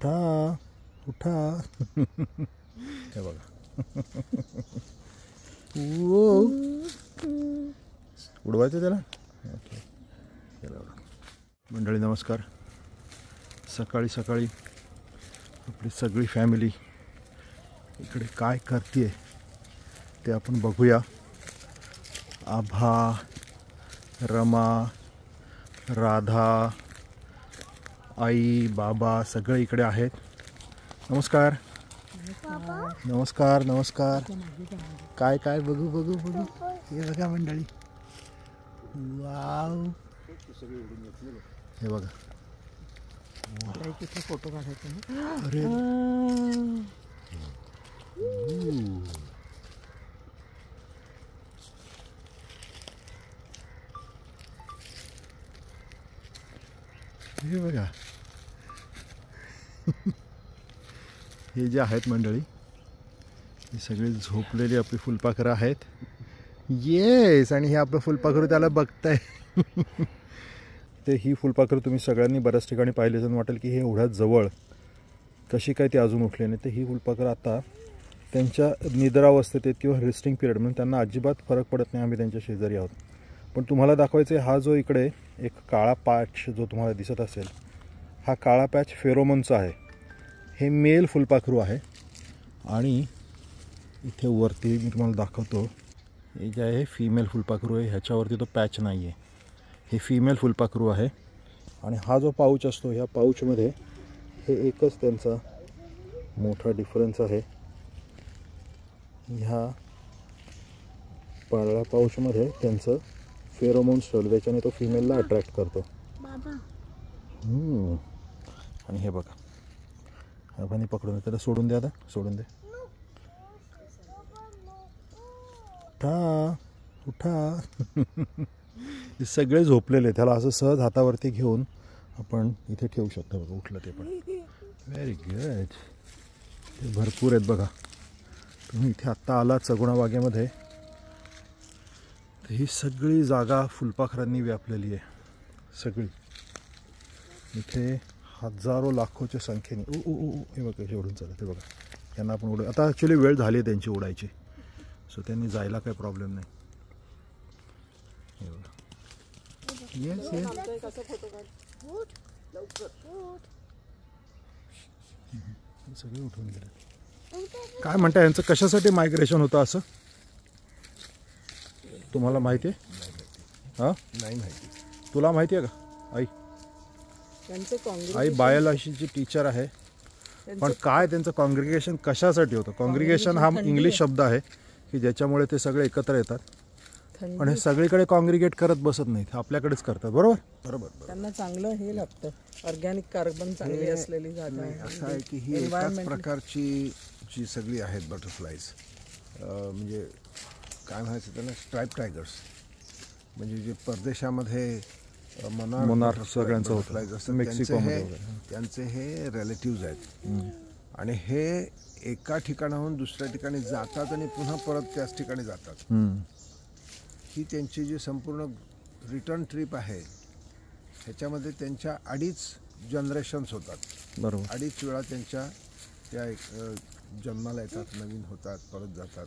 उठा उठा हे बघा उडवायचं त्याला. ओके मंडळी नमस्कार. सकाळी सकाळी आपली सगळी फॅमिली इकडे काय करते ते आपण बघूया. आभा, रमा, राधा, आई, बाबा सगळे इकडे आहेत. नमस्कार नमस्कार नमस्कार. काय काय बघू बघू बघू हे बघा मंडळी. वाव हे बघा. फोटो काढायचे. अरे हे बघा. हे जे आहेत मंडळी हे सगळे झोपलेली आपली फुलपाखरं आहेत. येस. आणि हे आपलं फुलपाखरू त्याला बघताय. ते ही फुलपाखरं तुम्ही सगळ्यांनी बऱ्याच ठिकाणी पाहिले जण वाटेल की हे एवढ्या जवळ कशी काय ते अजून उठले नाही. तर ही फुलपाखरं आता त्यांच्या निद्रावस्थेत आहेत किंवा रेस्टिंग पिरियड म्हणून त्यांना अजिबात फरक पडत नाही. आम्ही त्यांच्या शेजारी आहोत. पण तुम्हाला दाखवायचं आहे हा जो इकडे एक काळा पॅच जो तुम्हाला दिसत असेल हा काळा पॅच फेरोमोनचा आहे. हे मेल फुलपाखरू आहे. आणि इथे वरती मी तुम्हाला दाखवतो हे जे आहे फिमेल फुलपाखरू आहे. ह्याच्यावरती तो पॅच नाही आहे. हे फिमेल फुलपाखरू आहे. आणि हा जो पाऊच असतो ह्या पाऊचमध्ये हे एकच त्यांचा मोठा डिफरन्स आहे. ह्या पाळल्या पाऊचमध्ये त्यांचं फेरोमोन्स ठेवलं त्याच्याने तो फिमेलला अट्रॅक्ट करतो. आणि हे बघा आपण पकडून त्याला सोडून द्या. आता सोडून दे. उठा उठा. हे सगळे झोपलेले. त्याला असं सहज हातावरती घेऊन आपण इथे ठेवू शकतो. बघा उठलं ते पण. Very good. ते भरपूर आहेत बघा. तुम्ही इथे आत्ता आलात सगुणा बागेमध्ये तर ही सगळी जागा फुलपाखरांनी व्यापलेली आहे. सगळी इथे हजारो लाखोच्या संख्येने हे बघा कसे उडून चालत. ते बघा त्यांना आपण उडू. आता ॲक्च्युली वेळ झाली आहे त्यांची उडायची. सो त्यांनी जायला काही प्रॉब्लेम नाही. हे बघा. Yes yes. सगळे उठून गेले. काय म्हणता यांचं कशासाठी मायग्रेशन होतं असं तुम्हाला माहिती आहे? हां नाही माहिती. तुला माहिती आहे का आई? आई बायोलॉजीची टीचर आहे. पण काय त्यांचं कॉंग्रिगेशन कशासाठी होतं? कॉंग्रिगेशन हा इंग्लिश शब्द आहे की ज्याच्यामुळे ते सगळे एकत्र येतात. पण हे सगळीकडे कॉंग्रिगेट करत बसत नाहीत. आपल्याकडेच करतात. बरोबर बरोबर. त्यांना चांगलं हे लागतं. ऑर्गॅनिक कार्बन चांगली असलेली जागा आहे. असं आहे की ही एकाच प्रकारची जी सगळी आहेत बटरफ्लाईज म्हणजे काय म्हणायचं त्यांना स्ट्राईप टायगर्स म्हणजे जे परदेशामध्ये मोनार्क सगळ्यांचं बटरफ्लाईज असतात त्यांचे हे रिलेटिव्ज आहेत. आणि हे एका ठिकाणाहून दुसऱ्या ठिकाणी जातात आणि पुन्हा परत त्याच ठिकाणी जातात. ही त्यांची जी संपूर्ण रिटर्न ट्रिप आहे ह्याच्यामध्ये त्यांच्या 2.5 जनरेशन्स होतात. बरोबर. 2.5 वेळा त्यांच्या त्या जन्माला येतात, नवीन होतात, परत जातात.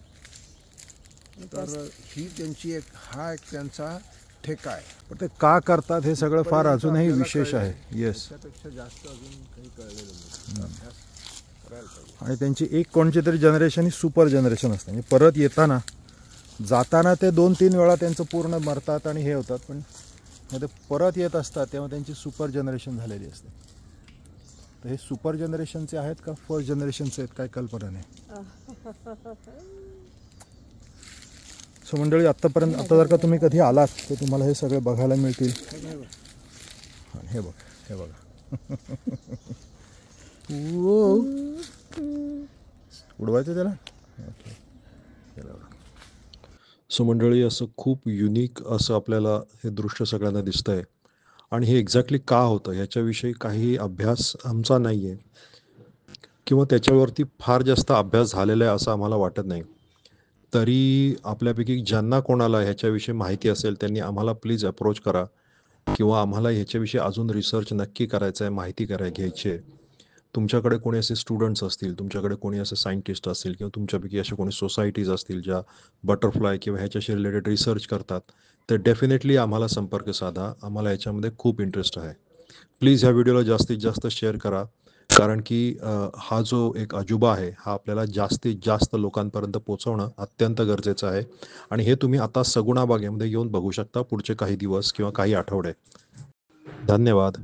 तर ही त्यांची हा एक त्यांचा ठेका आहे. पण ते का करतात हे सगळं फार अजूनही विशेष आहे. येस. त्यापेक्षा जास्त अजून काही कळलेलं नाही. अभ्यास करायला पाहिजे. आणि त्यांची एक कोणची तरी जनरेशन ही सुपर जनरेशन असते. म्हणजे परत येताना जाताना ते 2-3 वेळा त्यांचं पूर्ण मरतात आणि हे होतात. पण ते परत येत असतात तेव्हा त्यांची सुपर जनरेशन झालेली असते. तर हे सुपर जनरेशनचे आहेत का फर्स्ट जनरेशनचे आहेत काय कल्पना नाही. सो मंडळी आत्तापर्यंत आता जर का तुम्ही कधी आलात तर तुम्हाला हे सगळे बघायला मिळतील. हे बघ हे बघा. उडवायचं त्याला. सो मंडळी असं खूप युनिक असं आपल्याला हे दृश्य सगळ्यांना दिसतंय. आणि हे एक्झॅक्टली का होतं ह्याच्याविषयी काही अभ्यास आमचा नाही आहे किंवा त्याच्यावरती फार जास्त अभ्यास झालेला आहे असं आम्हाला वाटत नाही. तरी आपल्यापैकी ज्यांना कोणाला ह्याच्याविषयी माहिती असेल त्यांनी आम्हाला प्लीज अप्रोच करा किंवा आम्हाला ह्याच्याविषयी अजून रिसर्च नक्की करायचं आहे, माहिती घ्यायची आहे. तुमच्याकडे कोणी असे स्टुडंट्स असतील, तुमच्याकडे कोणी असे सायंटिस्ट असतील किंवा तुमच्यापैकी अशा कोणी सोसायटीज असतील ज्या बटरफ्लाय किंवा ह्याच्याशी रिलेटेड रिसर्च करतात, तर डेफिनेटली आम्हाला संपर्क साधा. आम्हाला याच्यामध्ये खूप इंटरेस्ट आहे. प्लीज ह्या व्हिडिओला जास्तीत जास्त शेअर करा, कारण की हा जो एक अजुबा आहे हा आपल्याला जास्तीत जास्त लोकांपर्यंत पोहोचवणं अत्यंत गरजेचं आहे. आणि हे तुम्ही आता सगुणा बागेमध्ये येऊन बघू शकता पुढचे काही दिवस किंवा काही आठवडे. धन्यवाद.